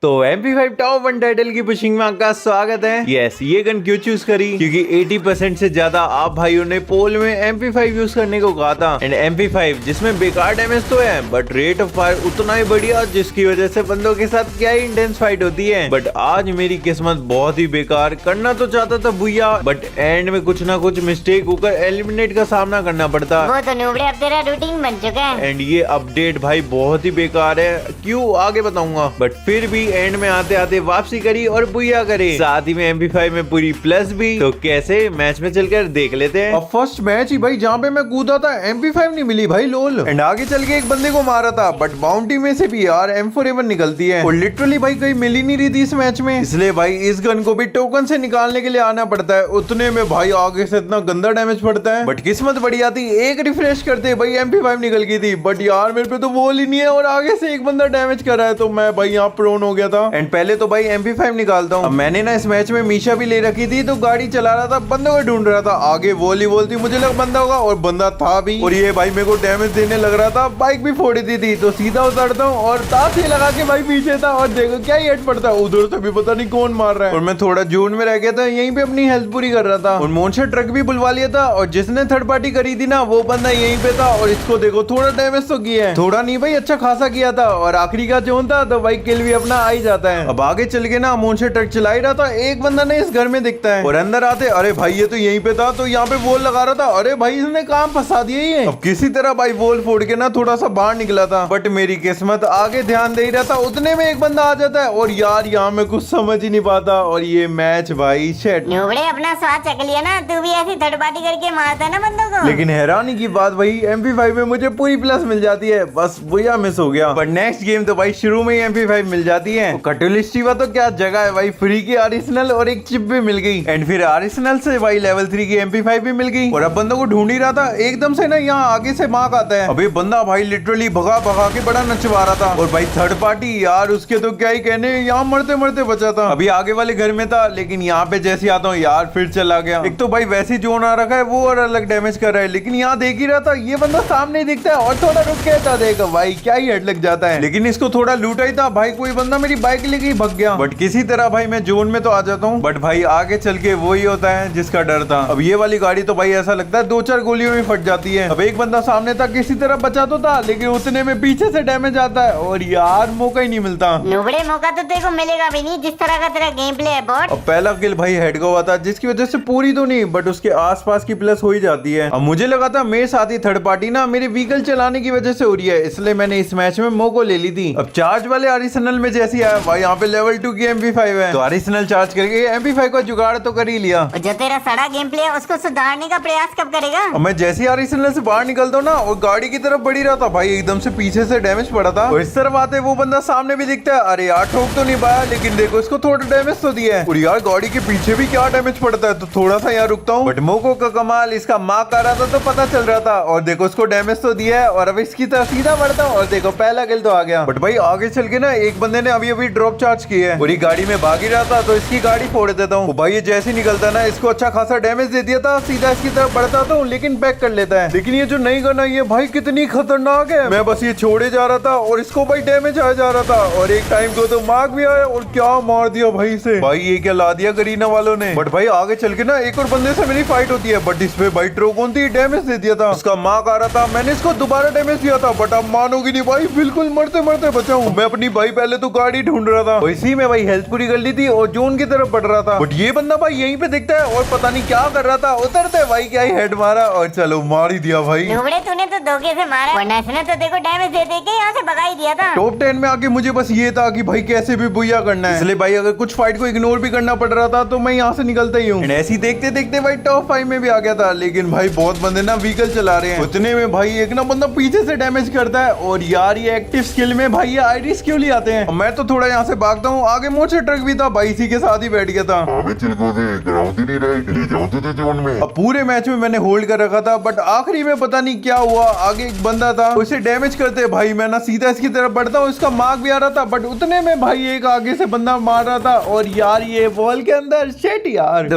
तो MP5 top 1 title की pushing में आपका स्वागत है। यस, ये गन क्यों चूज करी? क्योंकि 80% से ज्यादा आप भाइयों ने पोल में MP5 यूज करने को कहा था। एंड MP5 जिसमें बेकार डैमेज तो है बट रेट ऑफ फायर उतना ही बढ़िया, जिसकी वजह से बंदों के साथ क्या ही इंटेंस फाइट होती है। बट आज मेरी किस्मत बहुत ही बेकार, करना तो चाहता था भूया बट एंड में कुछ ना कुछ मिस्टेक होकर एलिमिनेट का सामना करना पड़ता। वो तो नूबड़े अब तेरा रूटीन बन चुका है। एंड ये अपडेट भाई बहुत ही बेकार है, क्यों आगे बताऊंगा। बट फिर भी एंड में आते आते वापसी करी और बुया करे, साथ ही में MP5 में पूरी प्लस भी। तो कैसे मैच में चलकर देख लेते हैं। अब फर्स्ट मैच ही भाई जहाँ पे मैं कूदा था MP5 नहीं मिली भाई लोल। एंड आगे चल के एक बंदे को मारा था बट बाउंटी में से भी यार M4A1 निकलती है और लिटरली भाई कहीं मिल ही नहीं रही थी इस मैच में। इसलिए भाई इस गन को भी टोकन से निकालने के लिए आना पड़ता है। उतने में भाई आगे से इतना गंदा डैमेज पड़ता है। बट किस्मत बढ़िया थी, एक रिफ्रेश करते भाई MP5 निकल गई थी। बट यार मेरे पे तो वॉल ही नहीं है और आगे से एक बंदा डैमेज कर रहा है, तो मैं भाई यहाँ प्रोन हो गया था। एंड पहले तो भाई MP5 निकालता हूँ। मैंने ना इस मैच में मीशा भी ले रखी थी, तो गाड़ी चला रहा था, बंदों को ढूंढ रहा था। आगे वॉली थी, मुझे लगा बंदा होगा और बंदा था भी। और ये भाई मेरे को डैमेज देने लग रहा था, बाइक भी फोड़ी थी। तो सीधा उतरता हूँ और ताश ही लगा के भाई पीछे था और देखो क्या ही हेड पड़ता है, उधर से भी पता नहीं कौन मार रहा है। और मैं थोड़ा जोन में रह गया था, यहीं पे अपनी हेल्थ पूरी कर रहा था। और मोनशर ट्रक भी बुलवा लिया था और जिसने थर्ड पार्टी करी थी ना वो बंदा यहीं पे था। और इसको देखो थोड़ा डैमेज तो किया है, थोड़ा नहीं भाई अच्छा खासा किया था। और आखिरी का जोन था तो भाई किल भी अपना आ ही जाता है। अब आगे चल के ना मोनशर ट्रक चला ही रहा था, एक बंदा ने इस घर में दिखता है और अंदर आते अरे भाई ये तो यहीं पे था। तो यहाँ पे वॉल लगा रहा था, अरे भाई इसने काम फंसा दिया ही है। अब किसी तरह भाई वॉल फोड़ के ना थोड़ा सा बाहर निकला था, बट मेरी किस्मत आगे ध्यान दे ही रहा था। उतने में एक बंदा आ जाता है और यार यहाँ में कुछ समझ ही नहीं पाता। और ये मैच भाई शेट। नूबड़े अपना स्वाद चख लिया ना, तू भी ऐसी थर्ड पार्टी करके मारता है ना बंदों को। लेकिन हैरानी की बात भाई MP5 में मुझे पूरी प्लस मिल जाती है, बस बुया मिस हो गया। पर नेक्स्ट गेम तो भाई शुरू में ही MP5 मिल जाती है। कटुलिस्टिवा तो क्या जगह है भाई, फ्री की आर्सेनल और एक चिप भी मिल गई। एंड फिर आर्सेनल से भाई लेवल 3 की MP5 भी मिल गई। और अब बंदों को ढूंढ ही रहा था, एकदम से ना यहाँ आगे से मार्क आता है। अभी बंदा भाई लिटरली भगा भगा के बड़ा नचवा रहा था। और भाई थर्ड पार्टी यार उसके तो क्या ही कहने, यहाँ मरते मरते बचा था। अभी आगे वाले घर में था, लेकिन यहाँ पे जैसे आता हूँ यार फिर चला गया। एक तो भाई वैसे जोन आ रखा है वो और अलग डैमेज कर रहा है, लेकिन यहाँ देख ही रहा था ये बंदा सामने ही दिखता है और थोड़ा रुक के था, देखो भाई क्या ही हेड लग जाता है। लेकिन इसको थोड़ा लूटा ही था भाई, कोई बंदा मेरी बाइक लेके ही भग गया। बट किसी तरह भाई मैं जोन में तो आ जाता हूँ। बट भाई आगे चल के वही होता है जिसका डर था। अब ये वाली गाड़ी तो भाई ऐसा लगता है 2-4 गोलियों में फट जाती है। अब एक बंदा सामने था, किसी तरह बचा तो था, लेकिन उतने में पीछे से डैमेज आता है और यार मौका ही नहीं मिलता। नूबड़े मौका तो तेरे को मिलेगा भी नहीं, जिस तरह का तेरा गेम प्ले है बॉट। अब पहला किल भाई हेड का हुआ था, जिसकी वजह से पूरी तो नहीं बट उसके आसपास की प्लस हो ही जाती है। अब मुझे लगा था मेरे साथ ही थर्ड पार्टी ना मेरे व्हीकल चलाने की वजह से हो रही है, इसलिए मैंने इस मैच में मोको ले ली थी। अब चार्ज वाले आर्सेनल में जैसे आया भाई यहाँ पे लेवल 2 की MP5 है, तो आर्सेनल चार्ज करके MP5 का जुगाड़ तो कर ही लिया। और जो तेरा सड़ा गेम प्ले है उसको सुधारने का प्रयास कब करेगा? अब मैं जैसे ही आर्सेनल से बाहर निकलता हूँ ना और गाड़ी की तरफ बढ़ी रहा था भाई, एकदम से पीछे से डैमेज पड़ा था। और इस तरफ आते वो बंदा सामने भी दिखता है, अरे यार ठोक तो नहीं पाया, लेकिन देखो इसको थोड़ा डैमेज तो दिया है। और यार गाड़ी के पीछे भी क्या डैमेज पड़ता है, तो थोड़ा सा यहाँ रुकता हूँ। बट मोको का कमाल, इसका मार्क आ रहा था तो पता चल रहा था। और देखो इसको डैमेज तो दिया है और अब इसकी तरफ सीधा बढ़ता हूँ और देखो पहला किल तो आ गया। बट भाई आगे चल के ना एक बंदे ने अभी ड्रॉप चार्ज की है और ये गाड़ी में भाग ही रहा था, तो इसकी गाड़ी फोड़ देता हूँ। भाई ये जैसे निकलता ना इसको अच्छा खासा डैमेज दे दिया था, सीधा इसकी तरफ बढ़ता था लेकिन बैक कर लेता है। लेकिन ये जो नहीं करना ये भाई कितनी खतरनाक है। मैं बस ये छोड़े जा रहा था और इसको भाई डैमेज आ जा रहा था और एक टाइम को तो मार्क भी आया और क्या मार दिया भाई से। भाई ये क्या ला दिया करीना वालों ने। बट भाई आगे चल के ना एक और बंदे से मेरी फाइट होती है, बट इसमें भाई ट्रोकोन थी डैमेज दे दिया था, उसका मार्क आ रहा था। मैंने इसको दोबारा डैमेज दिया था बट अब मानोगी नहीं भाई, बिल्कुल मरते मरते बचा हूँ। मैं अपनी भाई पहले तो गाड़ी ढूंढ रहा था, इसी में भाई हेल्थ पूरी कर ली थी और जोन की तरफ बढ़ रहा था। बट ये बंदा भाई यहीं पे दिखता है और पता नहीं क्या कर रहा था, उतरते भाई क्या ही हेड मारा और चलो मार ही दिया भाई। नूबड़े तूने तो धोखे से मारा, वरना इसने तो देखो डैमेज दे के यहाँ से भगा ही दिया था। टॉप 10 में आके मुझे बस ये था कि भाई कैसे भी बुया करना है, इसलिए भाई अगर कुछ फाइट को इग्नोर भी करना पड़ रहा था तो मैं यहाँ से निकलता ही हूँ। ऐसे ही देखते देखते भाई टॉप 5 में भी आ गया था। लेकिन भाई बहुत बंदे ना व्हीकल चला रहे हैं, उतने में भाई एक ना बंदा पीछे से डैमेज करता है। और यार ये एक्टिव स्किल में भाई ये आइरिस क्यों ले आते हैं। मैं तो थोड़ा यहाँ से भागता हूँ, आगे मोचे ट्रक भी था भाई, इसी के साथ ही बैठ गया था। अब पूरे मैच में मैंने होल्ड कर रखा था, बट आखिरी में पता नहीं क्या हुआ, आगे एक बंदा था उसे डैमेज करते भाई मैं ना सीधा इसकी तरफ बढ़ता हूँ, इसका मार्क भी आ रहा था, बट उतने में भाई एक आगे से बंदा मार रहा था। और यार ये वॉल के अंदर शेट यार।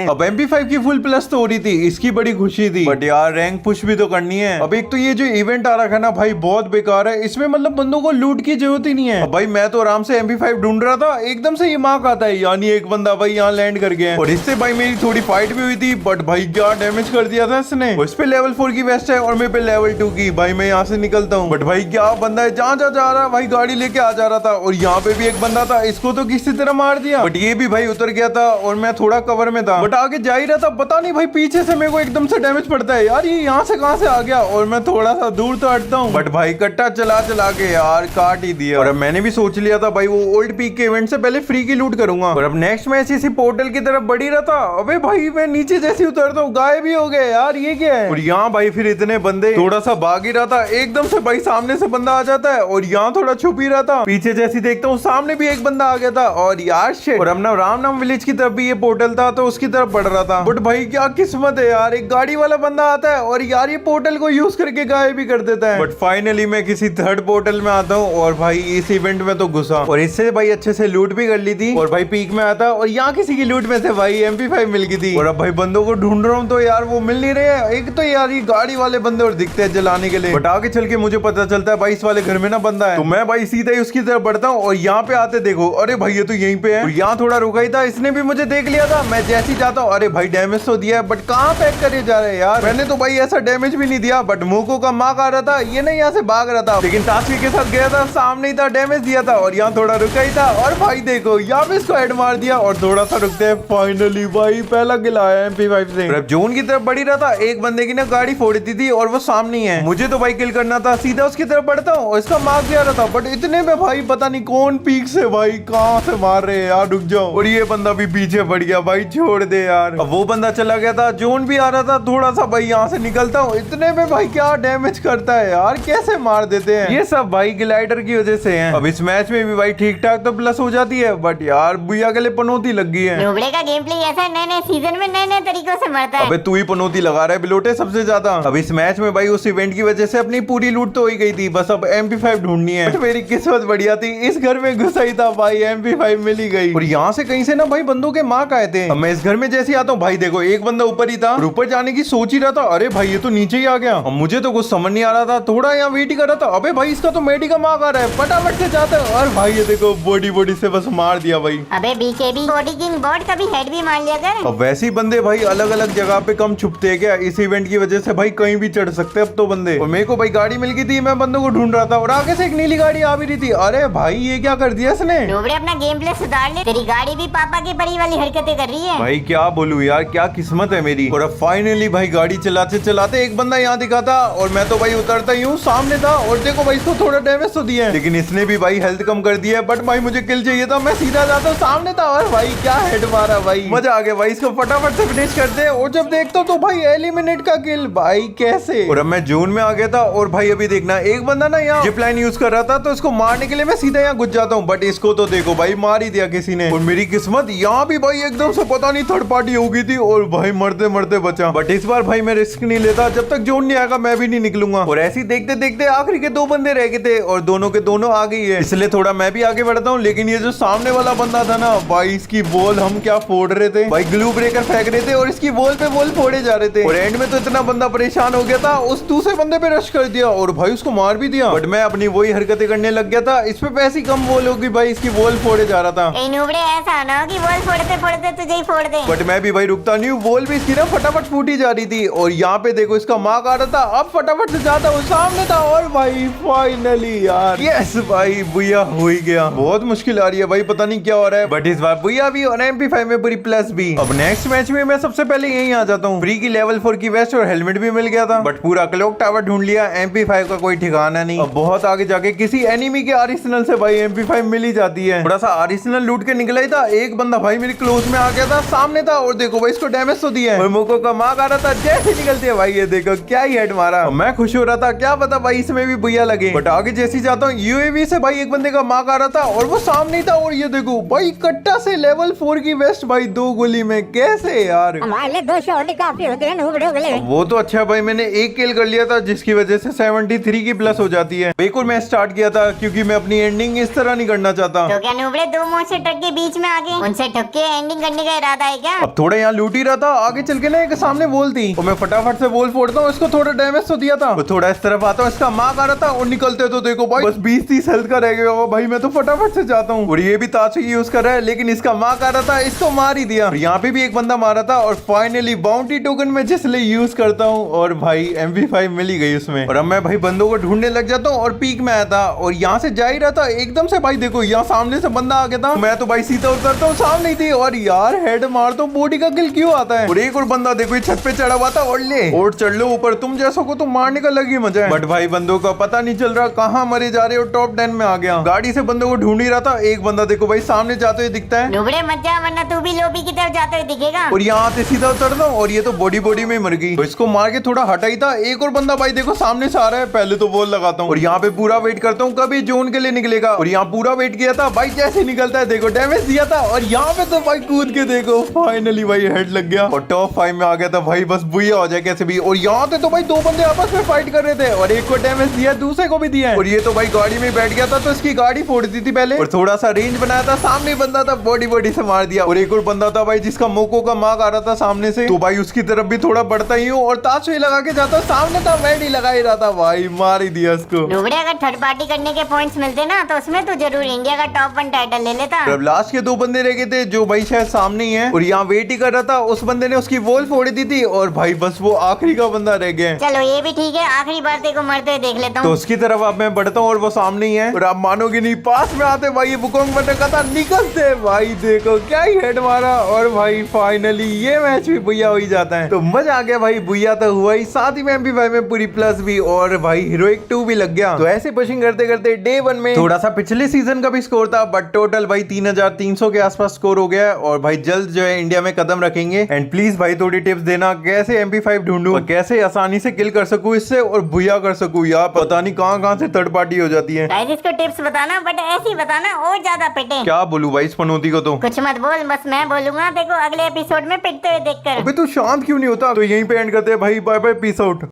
अब MP5 की फुल प्लस तो हो रही थी, इसकी बड़ी खुशी थी, बट यार रैंक पुश भी तो करनी है। अब एक तो ये जो इवेंट आ रखा है ना भाई बहुत बेकार है, इसमें मतलब बंदों को लूट की जरूरत ही नहीं है। अब भाई मैं तो आराम से MP5 ढूंढ रहा था, एकदम से ये मार्क आता है, यानी एक बंदा भाई यहाँ लैंड कर गया है। और इससे भाई मेरी थोड़ी फाइट भी हुई थी, बट भाई क्या डैमेज कर दिया था इसने। उस पे लेवल 4 की वेस्ट है और मेरे पे लेवल 2 की। भाई मैं यहाँ से निकलता हूँ, बट भाई क्या बंदा है, जहाँ जा रहा भाई गाड़ी लेके आ जा रहा था। और यहाँ पे भी एक बंदा था, इसको तो किसी तरह मार दिया, बट ये भी भाई उतर गया था और मैं थोड़ा कवर में था, बट आगे जा ही रहा था। पता नहीं भाई पीछे से मेरे को एकदम से डैमेज पड़ता है यार, ये यहाँ से कहाँ से आ गया। और मैं थोड़ा सा दूर तो हटता हूँ, बट भाई कट्टा चला चला के यार काट ही दिया। और अब मैंने भी सोच लिया था भाई वो ओल्ड पीक के इवेंट से पहले फ्री की लूट करूंगा। और अब नेक्स्ट मैच इसी पोर्टल की तरफ बढ़ ही रहा था। अबे भाई मैं नीचे जैसे उतरता हूँ गायब ही हो गए यार, ये क्या है। और यहाँ भाई फिर इतने बंदे, थोड़ा सा भाग ही रहा था, एकदम से भाई सामने से बंदा आ जाता है। और यहाँ थोड़ा छुप ही रहा था, पीछे जैसी देखता हूँ सामने भी एक बंदा आ गया था। और यार शिट, और अपना रामनाम विलेज की तरफ भी ये पोर्टल था तो उसकी तरफ बढ़ रहा था। बट भाई क्या किस्मत है यार, एक गाड़ी वाला बंदा आता है और यार ये पोर्टल को यूज करके गायब भी कर देता है। बट फाइनली मैं किसी थर्ड पोर्टल में आता हूँ और भाई इस इवेंट में तो घुसा और इससे भाई अच्छे से लूट भी कर ली थी। और भाई पीक में आता और यहाँ किसी की लूट में से भाई MP5 मिल गई थी। और अब भाई बंदों को ढूंढ रहा हूँ तो यार वो मिल नहीं रहे। एक तो यार ये गाड़ी वाले बंदे और दिखते हैं जलाने के लिए, बट आगे चल के मुझे पता चलता है भाई इस वाले घर में ना बंदा है। तो मैं भाई सीधा ही उसकी तरफ बढ़ता हूँ और यहाँ पे आते देखो, अरे भाई ये तो यहीं पे है। यहाँ थोड़ा रुका ही था, इसने भी मुझे देख लिया था। मैं जैसे ही जाता हूँ, अरे भाई डैमेज तो दिया है, बट कहाँ पैक करे जा रहे हैं यार। मैंने तो भाई ऐसा डैमेज भी नहीं दिया, बट मोको का मार्क आ रहा था, ये नहीं यहाँ से भाग रहा था। लेकिन ताशवी के साथ गया था, सामने ही था, डैमेज दिया था और यहाँ थोड़ा रुका ही था। और भाई देखो यहाँ पे इसको हेड मार दिया और थोड़ा सा रुकते हैं। फाइनली भाई पहला किल आया MP5 से। अब जोन की तरफ बढ़ी रहा था, एक बंदे की ना गाड़ी फोड़ी थी और वो सामने ही है। मुझे तो भाई किल करना था, सीधा उसकी तरफ बढ़ता हूँ और इसका मार्क दिया रहा था। बट इतने में भाई पता नहीं कौन पीक से भाई कहाँ से मार रहे हैं यार, रुक जाओ। और ये बंदा भी पीछे बढ़ गया, भाई छोड़ दे यार। अब वो बंदा चला गया था, जोन भी आ रहा था, थोड़ा सा भाई यहाँ से निकलता हूँ। इतने में भाई क्या डैमेज करता है यार, कैसे मार देते हैं। ये सब भाई ग्लाइडर की वजह से है। अब इस मैच में भी भाई ठीक ठाक तो प्लस हो जाती है, बट यार बुया के लिए पनौती लग गई है। नुबड़े का गेम प्ले ऐसा है, नए सीजन में नए तरीकों से मरता है। अबे तू ही पनौती लगा रहा है बिलोटे सबसे ज्यादा। अब इस मैच में भाई उस इवेंट की वजह से अपनी पूरी लूट तो हो ही गई थी, बस अब MP5 ढूंढनी है। बट मेरी किस्मत बढ़िया थी, इस घर में घुसा ही था भाई, MP5 मिल ही गई। और यहाँ से कहीं से ना भाई बंदों के मार्क आए थे। अब मैं इस घर में जैसे आता हूँ, भाई देखो एक बंदा ऊपर ही था और ऊपर जाने की सोच ही रहा था। अरे भाई ये तो नीचे ही आ गया। अब मुझे तो कुछ समझ नहीं आ रहा था, थोड़ा यहाँ वेट ही कर रहा था। अबे भाई इसका तो मेडी का मार्क आ रहा है, फटाफट से जाता है। और भाई ये देखो बॉडी से बस मार दिया भाई। अबे BKB बॉडी किंग बॉट का भी हेड भी मार लिया कर। अब वैसे ही बंदे भाई अलग अलग जगह पे कम छुपते हैं क्या, इस इवेंट की वजह से भाई कहीं भी चढ़ सकते हैं अब तो बंदे। और मेरे को भाई गाड़ी मिल गई थी, मैं बंदों को ढूंढ रहा था और आगे से एक नीली गाड़ी आ भी रही थी। अरे भाई ये क्या कर दिया इसने। नुबड़े अपना गेम प्ले सुधार ले, तेरी गाड़ी भी पापा की परी वाली हरकतें कर रही है। भाई क्या बोलूं यार, क्या किस्मत है मेरी। और अब फाइनली भाई गाड़ी चलाते चलाते एक बंदा यहाँ दिखा था और मैं तो भाई उतरता ही हूँ, सामने था। और देखो भाई इसको थोड़ा डैमेज तो दिया है, लेकिन इसने भी भाई हेल्थ कम कर दिया है। बट भाई मुझे किल चाहिए था, मैं सीधा जाता हूँ, सामने था और भाई क्या हेड मारा भाई, मजा आ गया भाई। इसको फटाफट से फिनिश करते हैं। और जब देखता हूँ तो भाई एलिमिनेट का किल, भाई कैसे। और अब मैं जोन में आ गया था और भाई अभी देखना एक बंदा ना यहाँ जिप लाइन यूज कर रहा था, तो इसको मारने के लिए मैं सीधा यहाँ घुस जाता हूँ। बट इसको तो देखो भाई मार ही दिया किसी ने। और मेरी किस्मत यहाँ भी भाई एकदम से पता नहीं थर्ड पार्टी हो गई थी और भाई मरते मरते बचा। बट इस बार भाई मैं रिस्क नहीं लेता, जब तक जोन नहीं आएगा मैं भी नहीं निकलूंगा। और ऐसे देखते देखते आखिरी के 2 बंदे रह गए थे और दोनों के दोनों आ गई है, इसलिए थोड़ा मैं भी आगे बढ़ता हूँ। लेकिन ये जो सामने वाला बंदा था ना भाई, इसकी वॉल हम क्या फोड़ रहे थे भाई, ग्लू ब्रेकर फेंक रहे थे और इसकी वॉल पे वॉल फोड़े जा रहे थे। और एंड में तो इतना बंदा परेशान हो गया था, उस दूसरे बंदे पे रश कर दिया और भाई उसको मार भी दिया। बट मैं अपनी वही हरकतें करने लग गया था, इस पे पैसी कम वॉल होगी भाई, इसकी वॉल फोड़े जा रहा था। नुबड़े ऐसा ना कि वॉल फोड़ते फोड़ते तुझे ही फोड़ दे। बट मैं भी भाई रुकता नहीं हूँ, वॉल भी इसकी ना फटाफट फूटी जा रही थी। और यहाँ पे देखो इसका मार्क आ रहा था, अब फटाफट से जाता हूँ, सामने था और भाई फाइनली यार यस भाई बुया हो ही गया। बहुत मुश्किल आ रही है भाई, पता नहीं क्या हो रहा है, बट इस बार बुया भी और MP5 में पूरी प्लस भी। अब नेक्स्ट मैच में मैं सबसे पहले यहीं आ जाता हूँ। फ्री की लेवल 4 की वेस्ट और हेलमेट भी मिल गया था, बट पूरा क्लॉक टावर ढूंढ लिया, MP5 का कोई ठिकाना नहीं। अब बहुत आगे जाके किसी एनिमी के आर्सेनल से भाई MP5 मिल ही जाती है। थोड़ा सा आर्सेनल लूट के निकला ही था, एक बंदा भाई मेरे क्लोज में आ गया था, सामने था और देखो भाई इसको डैमेज तो दिया है और मोको का मार्क आ रहा था। जैसे निकलते है भाई ये देखो क्या ही हेड मारा। मैं खुश हो रहा था, क्या पता भाई इसमें भी बुया लगे। बट आगे जैसे जाता हूँ UAV से भाई एक बंदे का मार्क आ रहा था और वो सामने था। और ये देखो भाई कट्टा से लेवल 4 की वेस्ट भाई 2 गोली में, कैसे यार। हमारे लिए 2 शॉट काफी होते हैं नुबड़े के लिए। वो तो अच्छा भाई मैंने 1 किल कर लिया था, जिसकी वजह से 73 की प्लस हो जाती है। एक और मैं स्टार्ट किया था क्योंकि मैं अपनी एंडिंग इस तरह नहीं करना चाहता। तो क्या नुबड़े 2 मोटे ट्रक के बीच में आगे उनसे ठुक के एंडिंग करने का इरादा है क्या? अब थोड़ा यहाँ लूट ही रहा था, आगे चल के ना एक सामने वॉल थी और मैं फटाफट से वॉल फोड़ता हूँ, इसको थोड़ा डैमेज तो दिया था। वो थोड़ा इस तरफ आता हूँ, इसका मार्क आ रहा था और निकल निकलते तो देखो भाई बस 20-30 हेल्थ का रह गया होगा भाई, मैं तो फटाफट से जाता हूँ। और ये भी ताश यूज कर रहा है, लेकिन इसका मार्क आ रहा था, इसको मार ही दिया। यहाँ पे भी एक बंदा मारा था और फाइनली बाउंटी टोकन में जिसले यूज करता हूँ और भाई MP5 मिल ही गई उसमें। और अब मैं भाई बंदों को ढूंढने लग जाता हूँ और पीक में आया था और यहाँ से जा ही रहा था, एकदम से भाई देखो यहाँ सामने से बंदा आ गया था, मैं तो भाई सीधा उतरता हूँ, सामने ही थी और यार हेड मार तो बॉडी का किल क्यों आता है। और एक और बंदा देखो ये छत पे चढ़ा हुआ था और ले और चढ़ लो ऊपर, तुम जैसों को तो मारने का लग ही मजा है। बट भाई बंदों का पता नहीं चल रहा कहाँ मरे जा रहे हो, टॉप 10 में आ गया। गाड़ी से बंदों को ढूंढ ही रहा था, एक बंदा देखो भाई सामने जाते हुए दिखता है। नुबड़े मत जा वरना तू भी लोबी की तरफ जाते हुए दिखेगा। और यहाँ से सीधा उतर दो और ये तो बॉडी में मर गई। तो इसको मार के थोड़ा हटा ही था, एक और बंदा भाई देखो सामने से आ रहा है, पहले तो वॉल लगाता हूँ और यहाँ पे पूरा वेट करता हूँ कभी जोन के लिए निकलेगा। और यहाँ पूरा वेट किया था भाई, जैसे निकलता है देखो डैमेज दिया था और यहाँ पे तो भाई कूद के देखो फाइनली भाई हेड लग गया और टॉप 5 में आ गया था भाई, बस बुया हो जाए कैसे भी। और यहाँ पे तो भाई 2 बंदे आपस में फाइट कर रहे थे और एक को डैमेज दिया, दूसरे को भी दिया है। और ये तो भाई गाड़ी में बैठ गया था तो इसकी गाड़ी फोड़ दी थी पहले और थोड़ा सा रेंज बनाया था, सामने बंदा था बॉडी से मार दिया। और एक और बंदा था भाई जिसका मोको का मार्क आ रहा था सामने से, तो भाई उसकी तरफ भी थोड़ा बढ़ता ही हूँ और ताश लगा के जाता, सामने था मैं नहीं लगा ही रहा था भाई, मार ही दिया उसको। नुबड़े अगर थर्ड पार्टी करने के पॉइंट्स मिलते ना तो उसमें तू जरूर इंडिया का टॉप 1 टाइटल ले लेता। अब लास्ट के 2 बंदे रह गए थे जो भाई शायद सामने ही है और यहाँ वेट ही कर रहा था, उस बंदे ने उसकी वॉल फोड़ दी थी और भाई बस वो आखिरी का बंदा रह गया। चलो ये भी ठीक है, आखिरी बार तेरे को मरते हुए देख लेता तो हूँ। उसकी तरफ अब मैं बढ़ता हूँ और वो सामने ही है और आप मानोगे नहीं, पास में आते भाई ये बुकोंग बन रखा था, निकलते भाई देखो क्या ही हेड मारा और भाई फाइनली ये मैच भी बुया हो ही जाता है। तो मजा आ गया भाई, बुया तो हुआ ही, साथ ही में MP5 में पूरी प्लस भी और भाई हीरोइक 2 भी लग गया। तो ऐसे पुशिंग करते करते डे 1 में थोड़ा सा पिछले सीजन का भी स्कोर था, बट टोटल भाई 3300 के आसपास स्कोर हो गया और भाई जल्द जो है इंडिया में कदम रखेंगे। एंड प्लीज भाई थोड़ी टिप्स देना कैसे MP5 ढूंढूं और कैसे आसानी से किल कर सकूं इससे और बुया कर सकूं, यार पता नहीं कहां से थर्ड पार्टी हो जाती है। गाइस इसको टिप्स बताना बट ऐसी बताना और ज्यादा पिटे। क्या बोलूं भाई इस पनौती को, तो कुछ मत बोल, बस मैं बोलूंगा देखो अगले एपिसोड में पिटते हुए देखकर। अबे तू शांत क्यों नहीं होता। तो यहीं पे एंड करते हैं भाई, बाय बाय, पीस आउट।